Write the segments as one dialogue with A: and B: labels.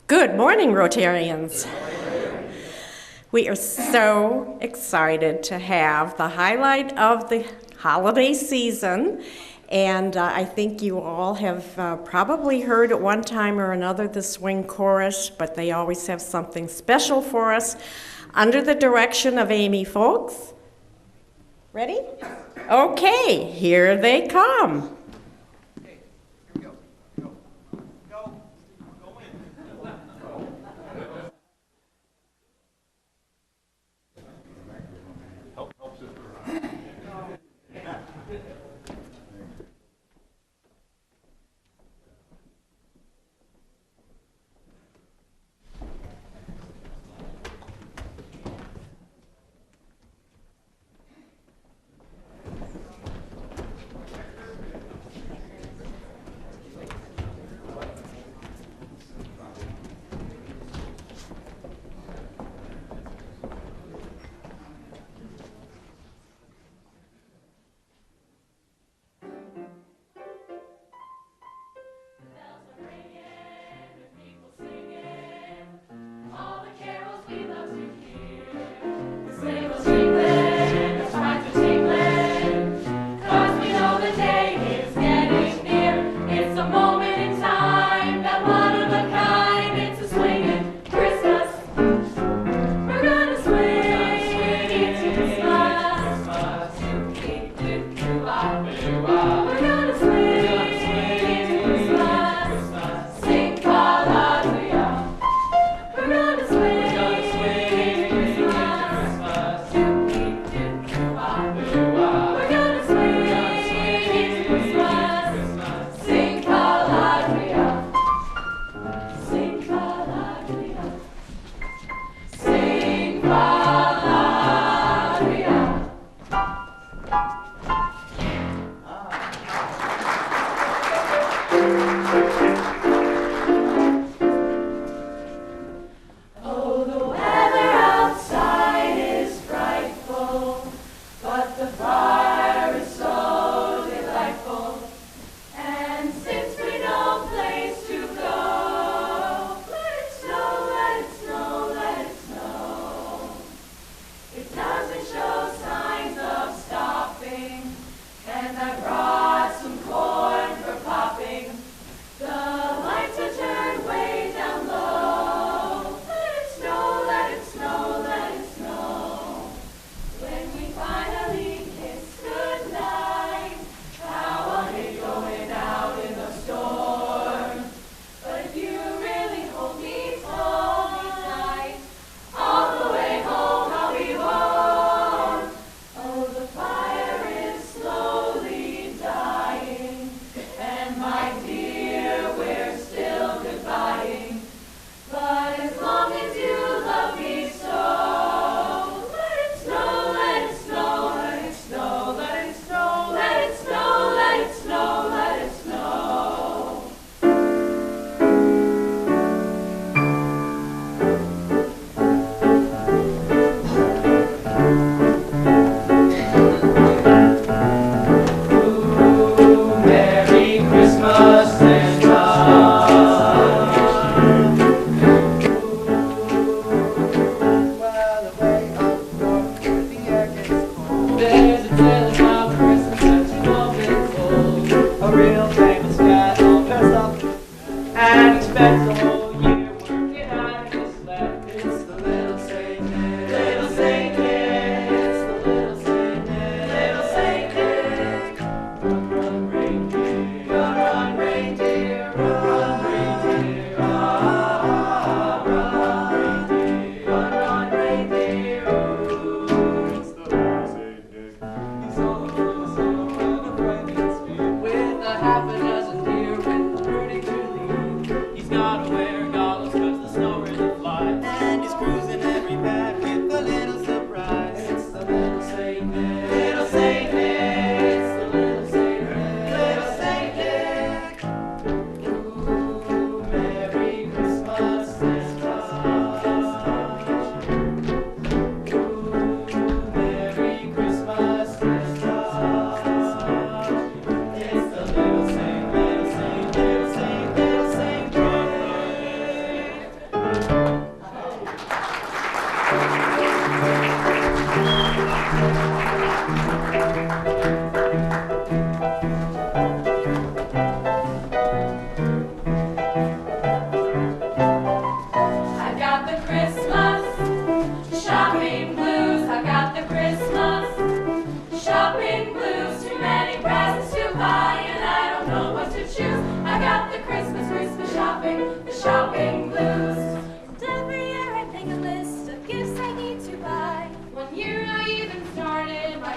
A: Good morning, Rotarians. We are so excited to have the highlight of the holiday season, and I think you all have probably heard at one time or another the swing chorus, but they always have something special for us under the direction of Amy Folks. Ready? Okay, here they come.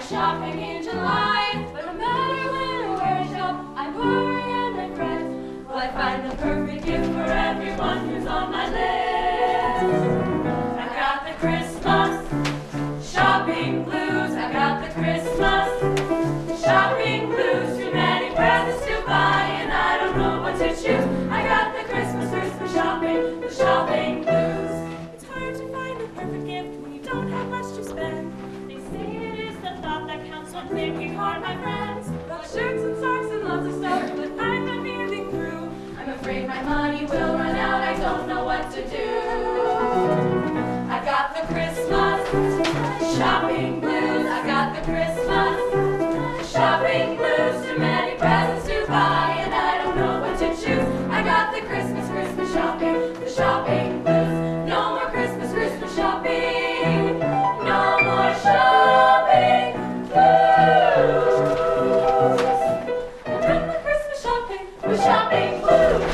B: Shopping in July, but no matter when or where I shop, I worry and I fret. Will I find the perfect gift for everyone who's on my list? I've got the Christmas shopping blues. I've got the Christmas shopping blues. Too many presents to buy, and I don't know what to choose. I got the Christmas shopping, the shopping blues. It's hard to find the perfect gift when you don't have much to spend. They say it is the thought that counts when thinking hard, my friends. Got shirts and socks and lots of stuff, but I'm not feeling through. I'm afraid my money will run out. I don't know what to do. I got the Christmas shopping blues. I got the Christmas shopping blues. Too many presents to buy, and I don't know what to choose. I got the Christmas shopping, the shopping blues. No more Christmas shopping. No more shopping blues. And when the Christmas shopping was shopping blues.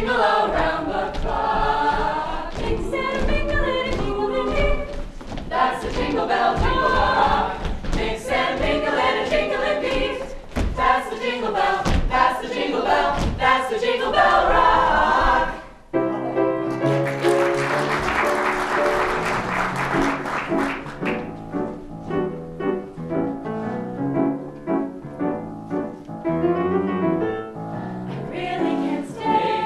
B: jingle around the clock. Mix and mingle and a jingle-a-dee. That's the jingle bell rock. Mix and mingle and a jingle-a-dee. That's the jingle bell, that's the jingle bell, that's the jingle bell rock. I really can't stand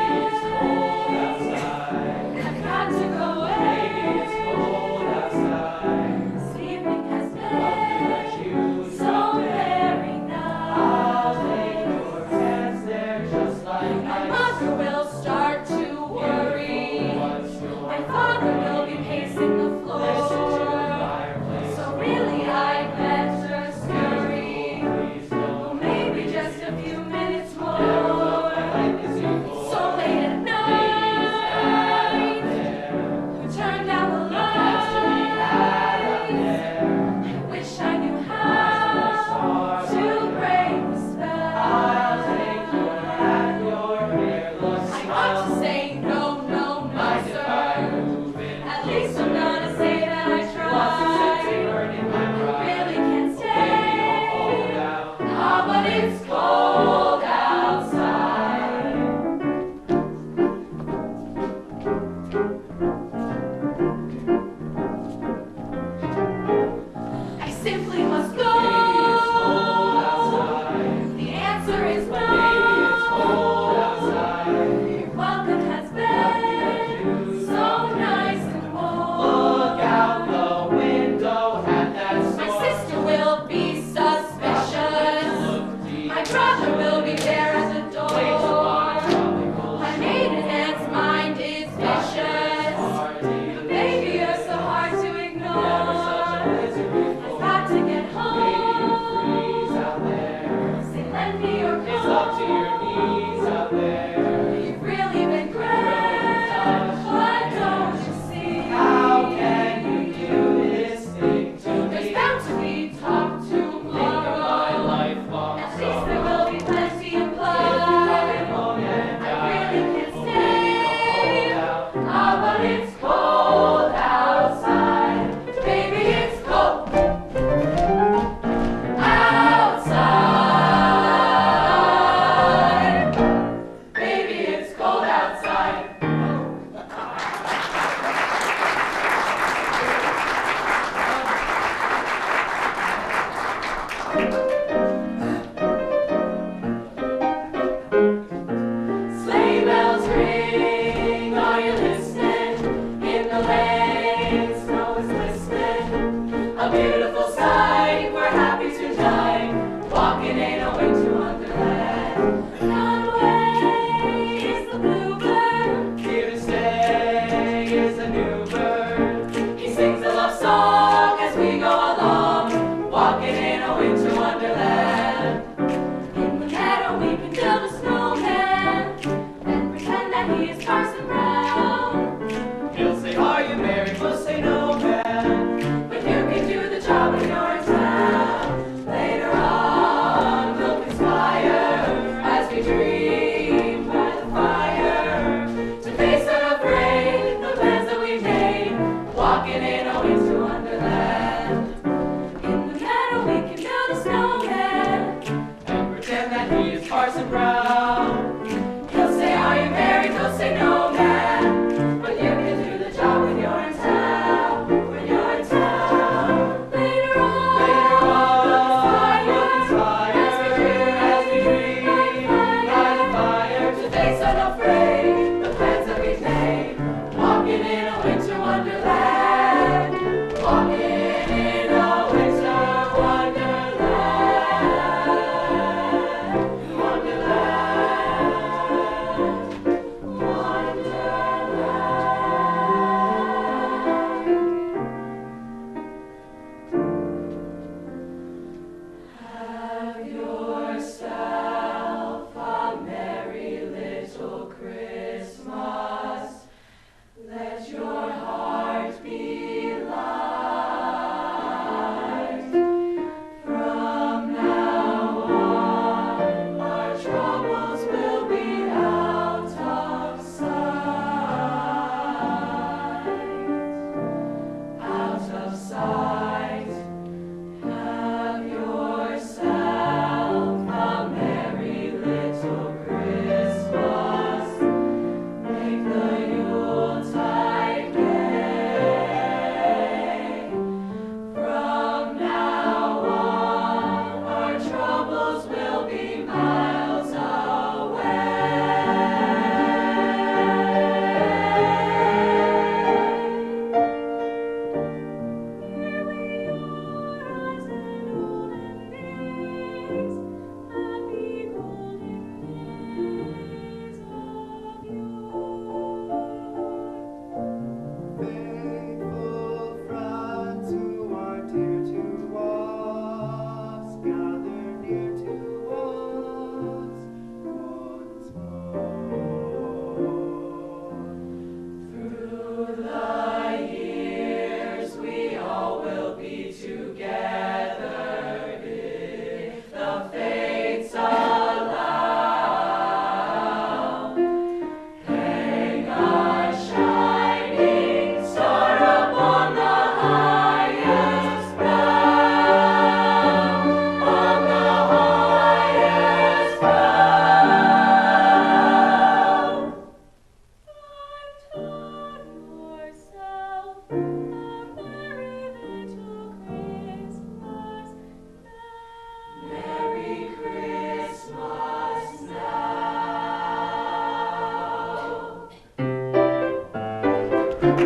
B: It's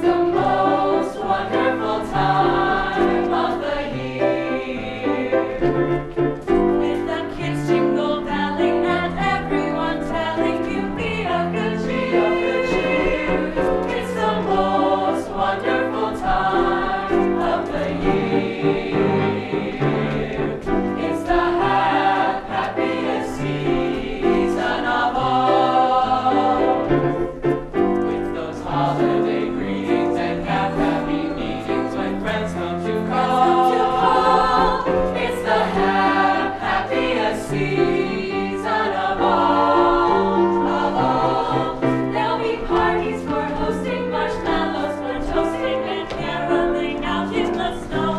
B: the most wonderful time of the year. With the kids jingle belling and everyone telling you be of good cheer. It's the most wonderful time of the year. It's the happiest season of all. With those holiday greetings and happy meetings when friends come to call. It's the happiest season of all. There'll be parties for hosting, marshmallows for toasting, and caroling out in the snow.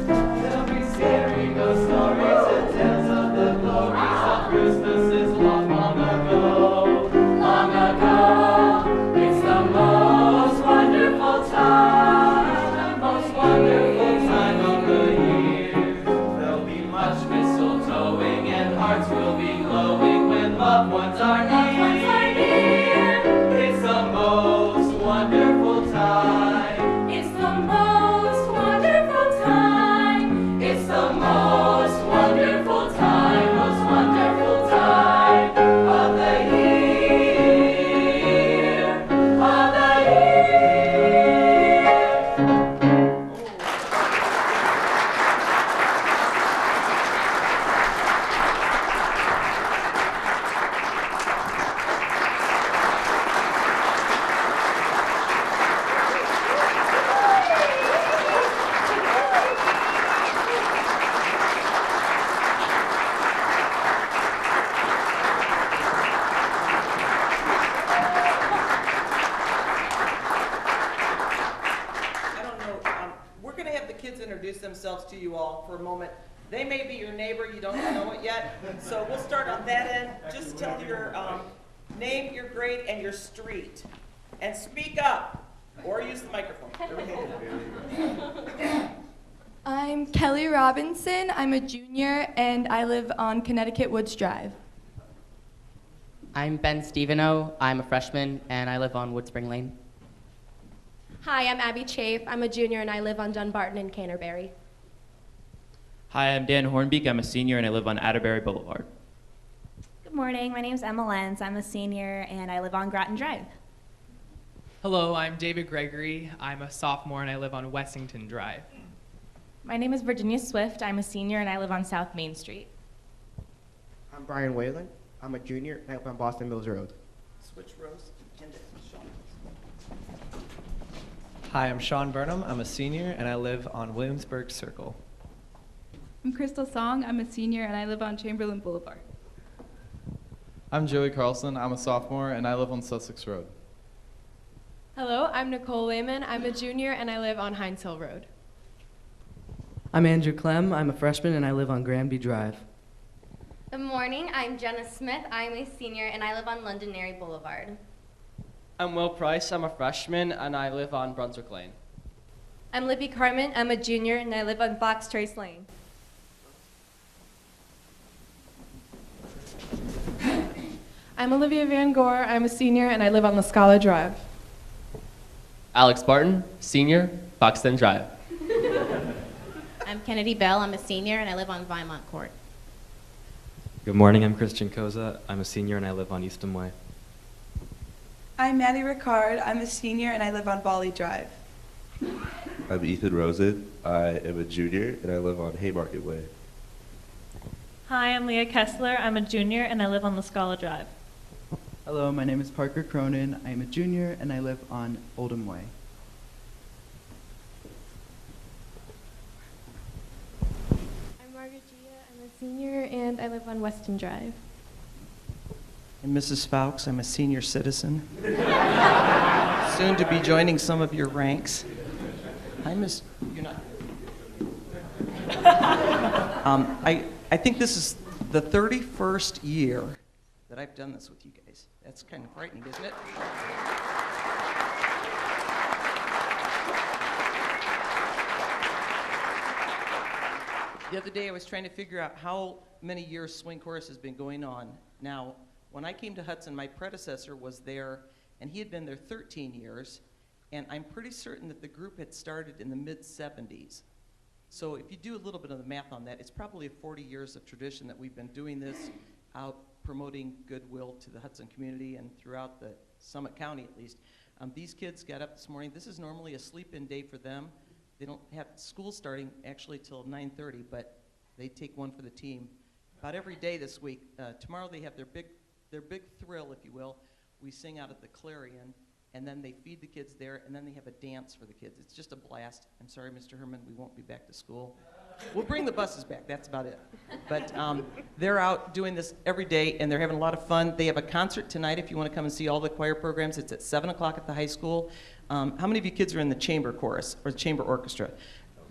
B: There'll be scary ghost stories and tales of the glories of Christmases long, long ago. Long ago. It's the most wonderful time, most wonderful time of the year. There'll be much mistletoeing and hearts will be glowing when loved ones are near. It's the most wonderful time. It's the most wonderful time. It's the most wonderful time, most wonderful time of the year. Of the year.
C: I don't know, we're going to have the kids introduce themselves to you all for a moment. They may be your neighbor, you don't know it yet, so we'll start on that end. Just tell your name, your grade, and your street. And speak up, or use the microphone.
D: I'm Kelly Robinson. I'm a junior and I live on Connecticut Woods Drive.
E: I'm Ben Steveno. I'm a freshman, and I live on Woodspring Lane.
F: Hi, I'm Abby Chafe. I'm a junior and I live on Dunbarton and Canterbury.
G: Hi, I'm Dan Hornbeek. I'm a senior and I live on Atterbury Boulevard.
H: Good morning, my name is Emma Lenz. I'm a senior and I live on Groton Drive.
I: Hello, I'm David Gregory. I'm a sophomore and I live on Wessington Drive.
H: My name is Virginia Swift. I'm a senior and I live on South Main Street.
J: I'm Brian Whalen. I'm a junior and I live on Boston Mills Road.
C: Switch rows. And Sean.
K: Hi, I'm Sean Burnham. I'm a senior and I live on Williamsburg Circle.
D: I'm Crystal Song. I'm a senior and I live on Chamberlain Boulevard.
L: I'm Joey Carlson. I'm a sophomore and I live on Sussex Road.
F: Hello, I'm Nicole Lehman. I'm a junior and I live on Hines Hill Road.
E: I'm Andrew Clem. I'm a freshman, and I live on Granby Drive.
M: Good morning, I'm Jenna Smith. I'm a senior and I live on Londonderry Boulevard.
N: I'm Will Price. I'm a freshman and I live on Brunswick Lane.
F: I'm Libby Carmen. I'm a junior and I live on Fox Trace Lane.
D: I'm Olivia Van Gore. I'm a senior and I live on La Scala Drive.
N: Alex Barton, senior, Foxton Drive.
H: I'm Kennedy Bell. I'm a senior and I live on Vinemont Court.
O: Good morning, I'm Christian Koza. I'm a senior and I live on Eastham Way.
D: I'm Maddie Ricard. I'm a senior and I live on Bolly Drive.
P: I'm Ethan Rosen. I am a junior and I live on Haymarket Way.
Q: Hi, I'm Leah Kessler. I'm a junior and I live on La Scala Drive.
R: Hello, my name is Parker Cronin. I am a junior and I live on Oldham Way.
F: I'm Margaret Gia. I'm a senior and I live on Weston Drive.
R: And Mrs. Fowkes, I'm a senior citizen.
C: Soon to be joining some of your ranks. Hi, Miss. You're not. I think this is the 31st year that I've done this with you guys. That's kind of frightening, isn't it? The other day I was trying to figure out how many years Swing Chorus has been going on. Now, When I came to Hudson, my predecessor was there, and he had been there 13 years, and I'm pretty certain that the group had started in the mid-70s. So if you do a little bit of the math on that, it's probably 40 years of tradition that we've been doing this, out promoting goodwill to the Hudson community and throughout the Summit County at least. These kids got up this morning. This is normally a sleep-in day for them. They don't have school starting actually till 9:30, but they take one for the team. About every day this week. Tomorrow they have their big thrill, if you will. We sing out at the Clarion, and then they feed the kids there, and then they have a dance for the kids. It's just a blast. I'm sorry, Mr. Herman, we won't be back to school. We'll bring the buses back, that's about it. But they're out doing this every day, and they're having a lot of fun. They have a concert tonight if you want to come and see all the choir programs. It's at 7 o'clock at the high school. How many of you kids are in the chamber chorus or the chamber orchestra?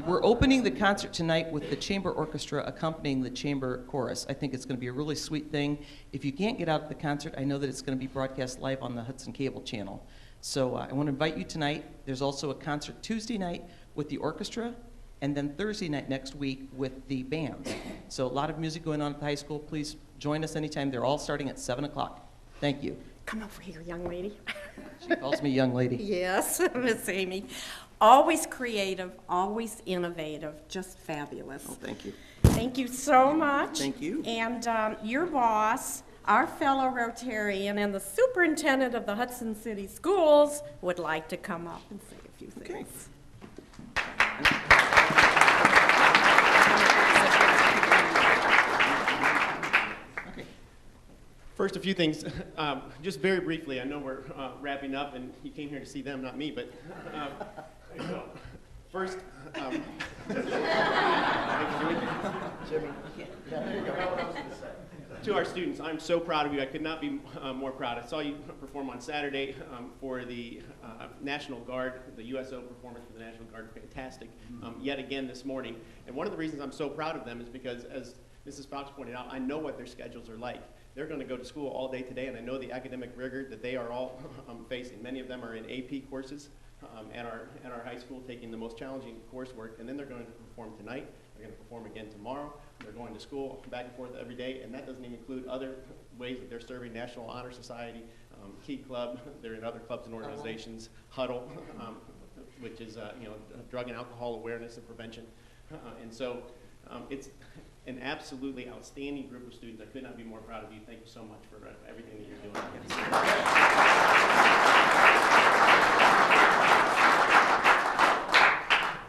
C: We're opening the concert tonight with the chamber orchestra accompanying the chamber chorus. I think it's going to be a really sweet thing. If you can't get out to the concert, I know that it's going to be broadcast live on the Hudson Cable channel. So I want to invite you tonight. There's also a concert Tuesday night with the orchestra, and then Thursday night next week with the bands. So a lot of music going on at the high school. Please join us anytime. They're all starting at 7 o'clock. Thank you.
A: Come over here, young lady.
C: She calls me young lady.
A: Yes, Miss Amy. Always creative, always innovative, just fabulous.
C: Oh, thank you.
A: Thank you so much.
C: Thank you.
A: And your boss, our fellow Rotarian, and the superintendent of the Hudson City Schools would like to come up and say a few things.
S: First, a few things. Just very briefly, I know we're wrapping up, and you came here to see them, not me, but first, to our students, I'm so proud of you. I could not be more proud. I saw you perform on Saturday for the National Guard, the USO performance for the National Guard. Fantastic. Yet again this morning. And one of the reasons I'm so proud of them is because, as Mrs. Fox pointed out, I know what their schedules are like. They're going to go to school all day today, and I know the academic rigor that they are all facing. Many of them are in AP courses at our high school, taking the most challenging coursework, and then they're going to perform tonight. They're going to perform again tomorrow. They're going to school back and forth every day, and that doesn't even include other ways that they're serving National Honor Society, Key Club. They're in other clubs and organizations, Huddle, which is drug and alcohol awareness and prevention, and so it's an absolutely outstanding group of students. I could not be more proud of you. Thank you so much for everything that you're doing.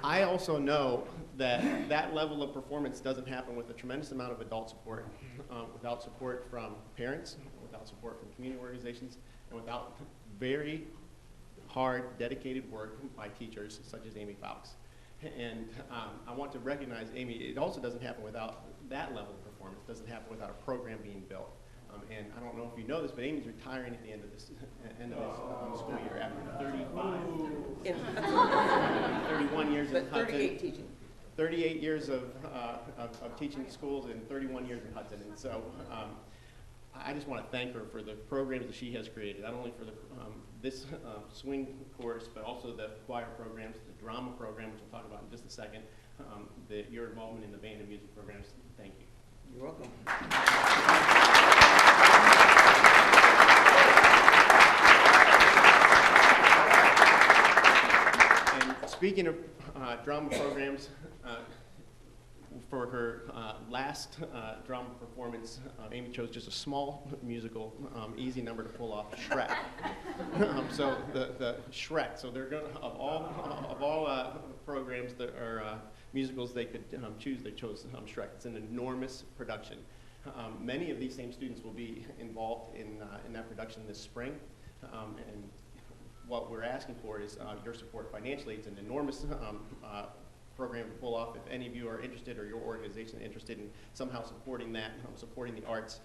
S: I also know that that level of performance doesn't happen with a tremendous amount of adult support, without support from parents, without support from community organizations, and without very hard, dedicated work by teachers such as Amy Fox. And I want to recognize Amy. It also doesn't happen without that level of performance. It doesn't happen without a program being built. And I don't know if you know this, but Amy's retiring at the end of this school year after 31 years in Hudson.
C: 38 teaching.
S: 38 years of teaching schools and 31 years in Hudson. And so I just want to thank her for the programs that she has created, not only for the, this swing course, but also the choir programs, the drama program, which we'll talk about in just a second, your involvement in the band and music programs. Thank you.
C: You're welcome.
S: And speaking of drama programs, for her last drama performance, Amy chose just a small musical, easy number to pull off, Shrek. So the Shrek. So they're going of all programs that are musicals they could choose, they chose Shrek. It's an enormous production. Many of these same students will be involved in that production this spring, and what we're asking for is your support financially. It's an enormous program to pull off. If any of you are interested, or your organization interested in somehow supporting that, supporting the arts,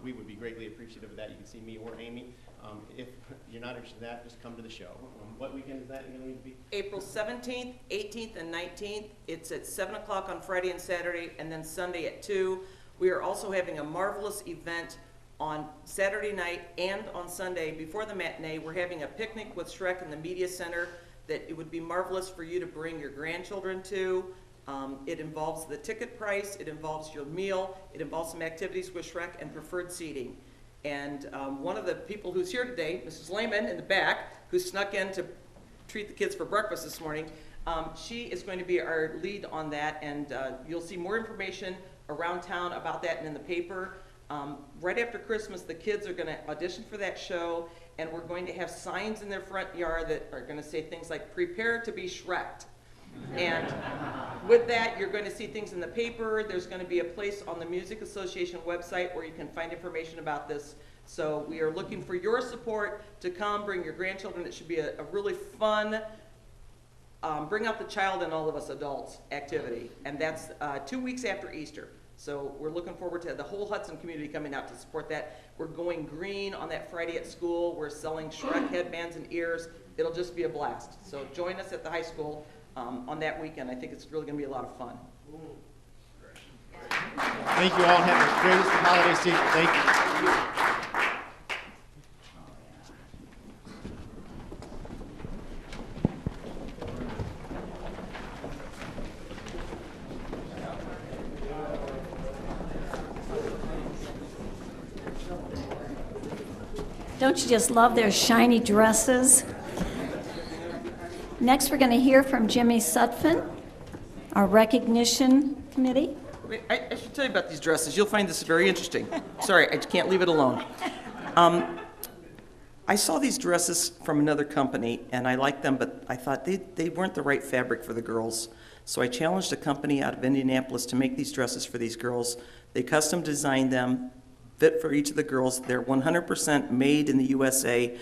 S: we would be greatly appreciative of that. You can see me or Amy. If you're not interested in that, just come to the show. What weekend is that going to be?
C: April 17th, 18th, and 19th. It's at 7 o'clock on Friday and Saturday, and then Sunday at 2. We are also having a marvelous event on Saturday night and on Sunday before the matinee. We're having a picnic with Shrek in the Media Center that it would be marvelous for you to bring your grandchildren to. It involves the ticket price, it involves your meal, it involves some activities with Shrek and preferred seating. And one of the people who's here today, Mrs. Lehman in the back, who snuck in to treat the kids for breakfast this morning, she is going to be our lead on that, and you'll see more information around town about that and in the paper. Right after Christmas, the kids are going to audition for that show, and we're going to have signs in their front yard that are going to say things like, "Prepare to be Shrek'd." And with that, you're going to see things in the paper. There's going to be a place on the Music Association website where you can find information about this. So we are looking for your support to come, bring your grandchildren. It should be a really fun, bring out the child in all of us adults activity. And that's 2 weeks after Easter. So we're looking forward to the whole Hudson community coming out to support that. We're going green on that Friday at school. We're selling Shrek headbands and ears. It'll just be a blast. So join us at the high school on that weekend. I think it's really going to be a lot of fun.
T: Thank you all. Have the greatest holiday season. Thank you.
U: Don't you just love their shiny dresses? Next, we're going to hear from Jimmy Sutphin, our recognition committee.
C: Wait, I should tell you about these dresses. You'll find this very interesting. Sorry, I can't leave it alone. I saw these dresses from another company, and I liked them, but I thought they weren't the right fabric for the girls. So I challenged a company out of Indianapolis to make these dresses for these girls. They custom designed them, fit for each of the girls. They're 100% made in the USA.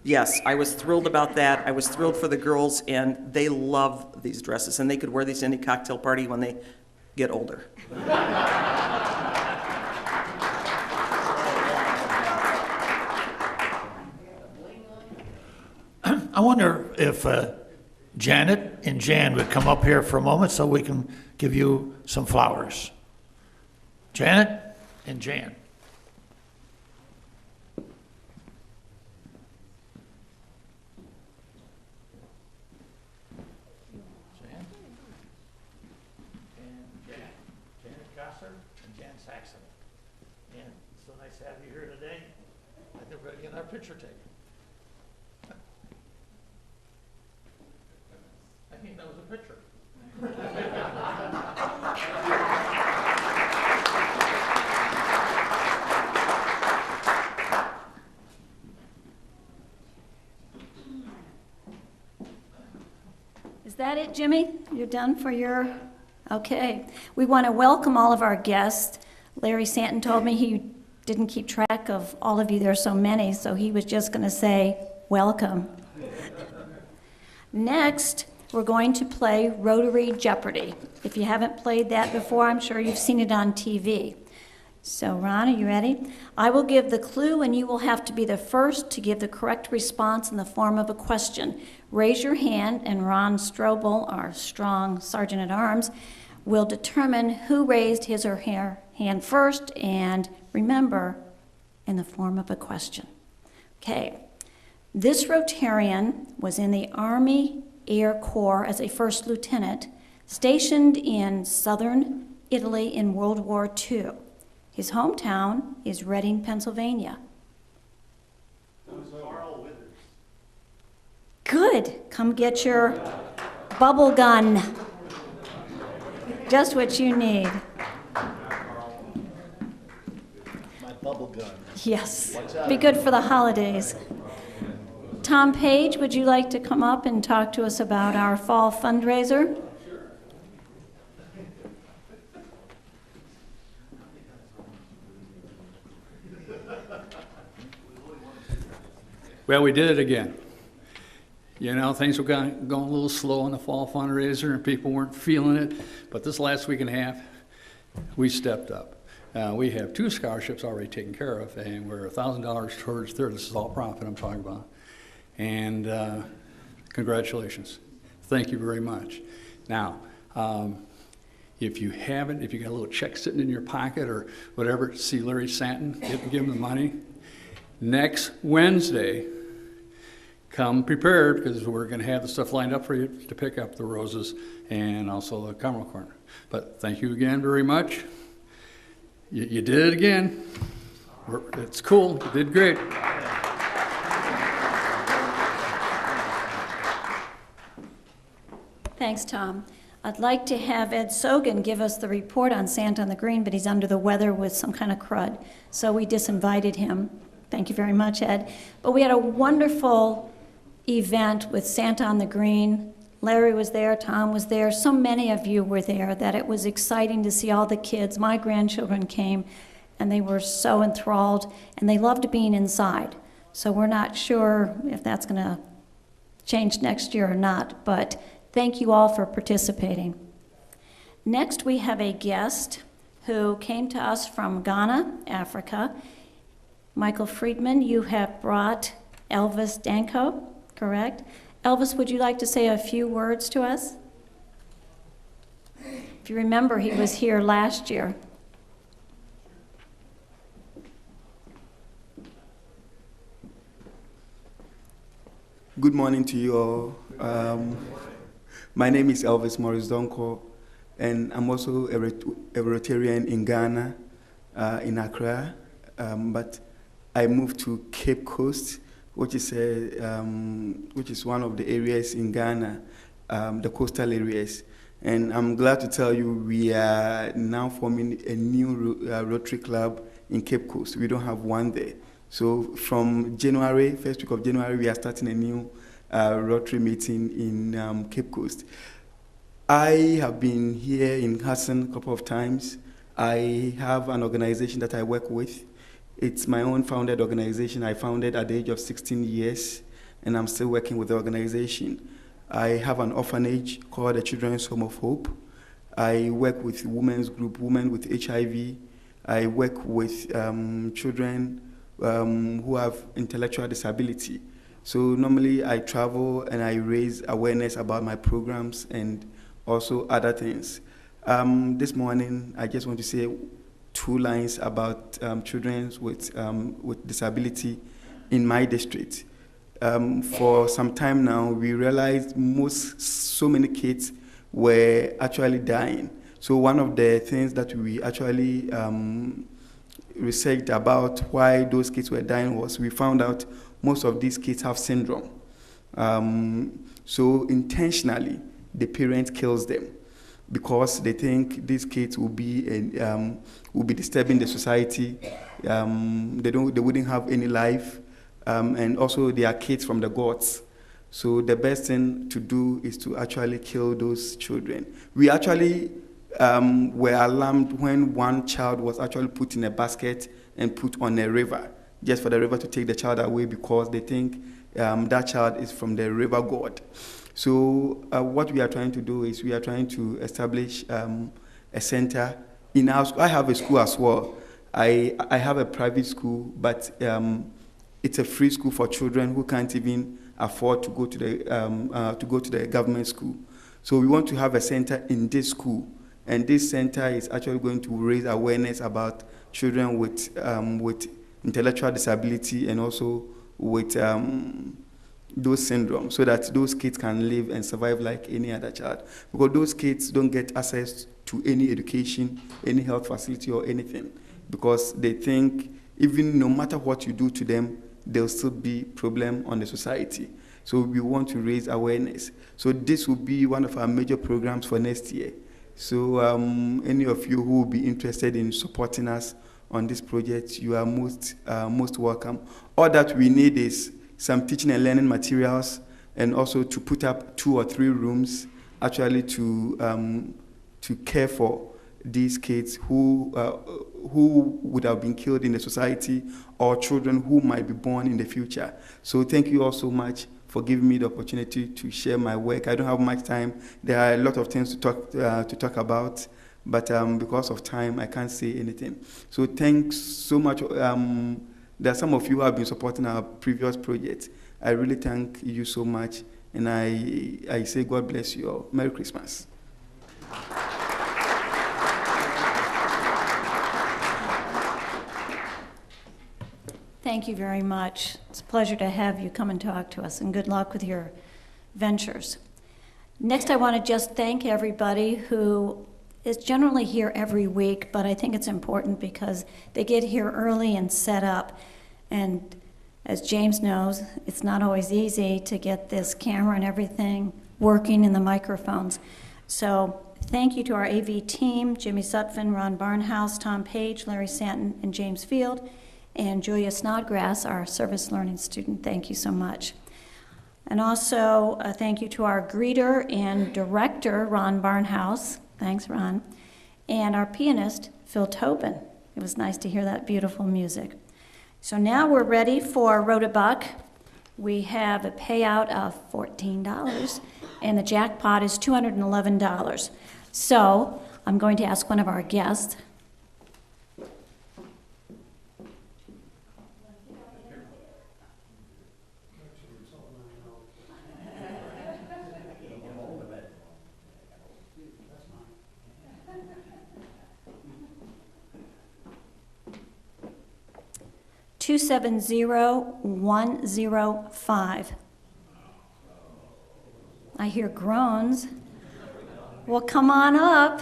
C: Yes, I was thrilled about that. I was thrilled for the girls, and they love these dresses, and they could wear these to any cocktail party when they get older.
V: I wonder if Janet and Jan would come up here for a moment so we can give you some flowers. Janet and Jan. Our picture taken. I think that was a picture.
U: Is that it, Jimmy? You're done for your... Okay. We want to welcome all of our guests. Larry Santon told me he didn't keep track of all of you. There are so many, so he was just going to say, welcome. Next, we're going to play Rotary Jeopardy. If you haven't played that before, I'm sure you've seen it on TV. So, Ron, are you ready? I will give the clue, and you will have to be the first to give the correct response in the form of a question. Raise your hand, and Ron Strobel, our strong sergeant-at-arms, will determine who raised his or her hand first, and remember, in the form of a question. Okay. This Rotarian was in the Army Air Corps as a first lieutenant, stationed in southern Italy in World War II. His hometown is Reading, Pennsylvania. Good. Come get your bubble gun. Just what you need.
T: My bubble gun.
U: Yes. Be good for the holidays. Tom Page, would you like to come up and talk to us about our fall fundraiser?
W: Well, we did it again. You know, things were going a little slow on the fall fundraiser and people weren't feeling it. But this last week and a half, we stepped up. We have 2 scholarships already taken care of, and we're $1,000 towards third. This is all profit I'm talking about. And congratulations. Thank you very much. Now, if you haven't, if you got a little check sitting in your pocket or whatever, see Larry Santon, give him the money. Next Wednesday, come prepared, because we're going to have the stuff lined up for you to pick up the roses and also the caramel corn. But thank you again very much. You did it again. It's cool. You did great.
U: Thanks, Tom. I'd like to have Ed Sogan give us the report on Santa on the Green, but he's under the weather with some kind of crud, so we disinvited him. Thank you very much, Ed. But we had a wonderful event with Santa on the Green. Larry was there, Tom was there, so many of you were there that it was exciting to see all the kids. My grandchildren came, and they were so enthralled, and they loved being inside. So we're not sure if that's going to change next year or not, but thank you all for participating. Next, we have a guest who came to us from Ghana, Africa. Michael Friedman, you have brought Elvis Danko, correct? Elvis, would you like to say a few words to us? If you remember, he was here last year.
B: Good morning to you all. My name is Elvis Morris Donko, and I'm also a Rotarian in Ghana, in Accra, but I moved to Cape Coast, which is one of the areas in Ghana, the coastal areas. And I'm glad to tell you we are now forming a new Rotary Club in Cape Coast. We don't have one there. So from January, first week of January, we are starting a new Rotary meeting in Cape Coast. I have been here in Hudson a couple of times. I have an organization that I work with. It's my own founded organization. I founded at the age of 16 years, and I'm still working with the organization. I have an orphanage called the Children's Home of Hope. I work with women's group, women with HIV. I work with children who have intellectual disability. So normally I travel and I raise awareness about my programs and also other things. This morning, I just want to say 2 lines about children with disability in my district. For some time now, we realized so many kids were actually dying. So one of the things that we actually researched about why those kids were dying was we found out most of these kids have syndrome. So intentionally, the parent kills them because they think these kids will be disturbing the society. They wouldn't have any life, and also they are kids from the gods. So the best thing to do is to actually kill those children. We actually were alarmed when one child was actually put in a basket and put on a river, just for the river to take the child away because they think that child is from the river god. So what we are trying to do is we are trying to establish a center in our school. I have a school as well. I have a private school, but it's a free school for children who can't even afford to go to the government school. So we want to have a center in this school, and this center is actually going to raise awareness about children with intellectual disability and also with those syndromes, so that those kids can live and survive like any other child. Because those kids don't get access to any education, any health facility or anything, because they think even no matter what you do to them, there'll still be problem on the society. So we want to raise awareness. So this will be one of our major programs for next year. So any of you who will be interested in supporting us on this project, you are most welcome. All that we need is some teaching and learning materials, and also to put up 2 or 3 rooms actually to care for these kids who would have been killed in the society, or children who might be born in the future. So thank you all so much for giving me the opportunity to share my work. I don't have much time. There are a lot of things to talk about, but because of time, I can't say anything. So thanks so much. There are some of you who have been supporting our previous projects. I really thank you so much, and I say God bless you all. Merry Christmas.
U: Thank you very much. It's a pleasure to have you come and talk to us, and good luck with your ventures. Next, I want to just thank everybody who is generally here every week, but I think it's important because they get here early and set up. And as James knows, it's not always easy to get this camera and everything working in the microphones. So thank you to our AV team, Jimmy Sutphin, Ron Barnhouse, Tom Page, Larry Santon, and James Field, and Julia Snodgrass, our service learning student. Thank you so much. And also thank you to our greeter and director, Ron Barnhouse. Thanks, Ron. And our pianist, Phil Tobin. It was nice to hear that beautiful music. So now we're ready for Rotabuck. We have a payout of $14, and the jackpot is $211. So I'm going to ask one of our guests. $270-105. I hear groans. Well, come on up.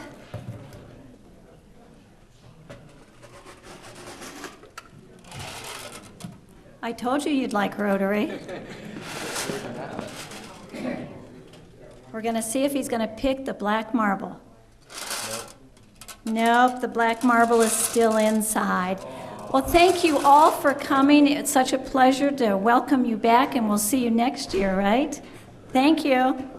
U: I told you you'd like Rotary. We're going to see if he's going to pick the black marble. Nope, the black marble is still inside. Well, thank you all for coming. It's such a pleasure to welcome you back, and we'll see you next year, right? Thank you.